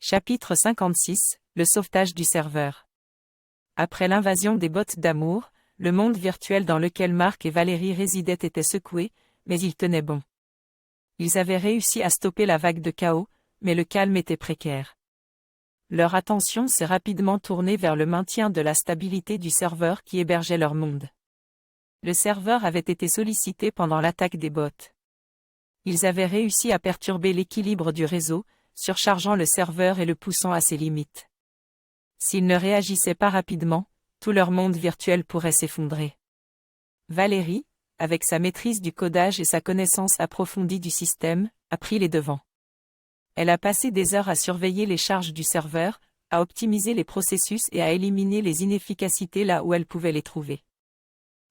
Chapitre 56, le sauvetage du serveur. Après l'invasion des bots d'amour, le monde virtuel dans lequel Marc et Valérie résidaient était secoué, mais ils tenaient bon. Ils avaient réussi à stopper la vague de chaos, mais le calme était précaire. Leur attention s'est rapidement tournée vers le maintien de la stabilité du serveur qui hébergeait leur monde. Le serveur avait été sollicité pendant l'attaque des bots. Ils avaient réussi à perturber l'équilibre du réseau, surchargeant le serveur et le poussant à ses limites. S'ils ne réagissaient pas rapidement, tout leur monde virtuel pourrait s'effondrer. Valérie, avec sa maîtrise du codage et sa connaissance approfondie du système, a pris les devants. Elle a passé des heures à surveiller les charges du serveur, à optimiser les processus et à éliminer les inefficacités là où elle pouvait les trouver.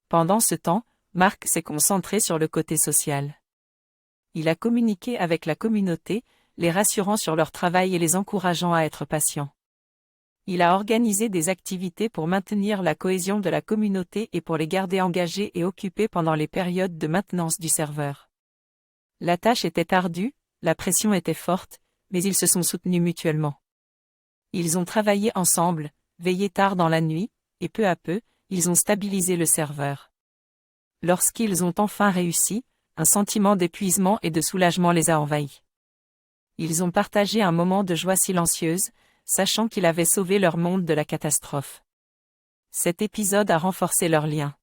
Pendant ce temps, Marc s'est concentré sur le côté social. Il a communiqué avec la communauté, les rassurant sur leur travail et les encourageant à être patients. Il a organisé des activités pour maintenir la cohésion de la communauté et pour les garder engagés et occupés pendant les périodes de maintenance du serveur. La tâche était ardue, la pression était forte, mais ils se sont soutenus mutuellement. Ils ont travaillé ensemble, veillé tard dans la nuit, et peu à peu, ils ont stabilisé le serveur. Lorsqu'ils ont enfin réussi, un sentiment d'épuisement et de soulagement les a envahis. Ils ont partagé un moment de joie silencieuse, sachant qu'ils avaient sauvé leur monde de la catastrophe. Cet épisode a renforcé leur lien.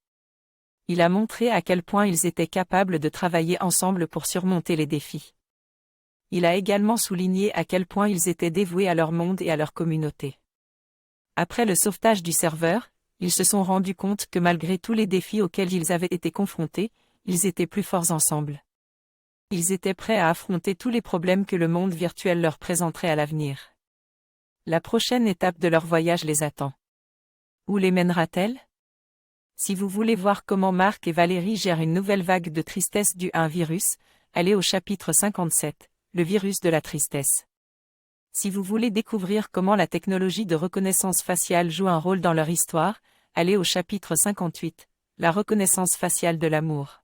Il a montré à quel point ils étaient capables de travailler ensemble pour surmonter les défis. Il a également souligné à quel point ils étaient dévoués à leur monde et à leur communauté. Après le sauvetage du serveur, ils se sont rendus compte que malgré tous les défis auxquels ils avaient été confrontés, ils étaient plus forts ensemble. Ils étaient prêts à affronter tous les problèmes que le monde virtuel leur présenterait à l'avenir. La prochaine étape de leur voyage les attend. Où les mènera-t-elle? Si vous voulez voir comment Marc et Valérie gèrent une nouvelle vague de tristesse due à un virus, allez au chapitre 57, le virus de la tristesse. Si vous voulez découvrir comment la technologie de reconnaissance faciale joue un rôle dans leur histoire, allez au chapitre 58, la reconnaissance faciale de l'amour.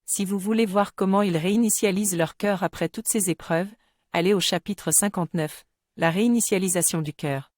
Si vous voulez voir comment ils réinitialisent leur cœur après toutes ces épreuves, allez au chapitre 59, la réinitialisation du cœur.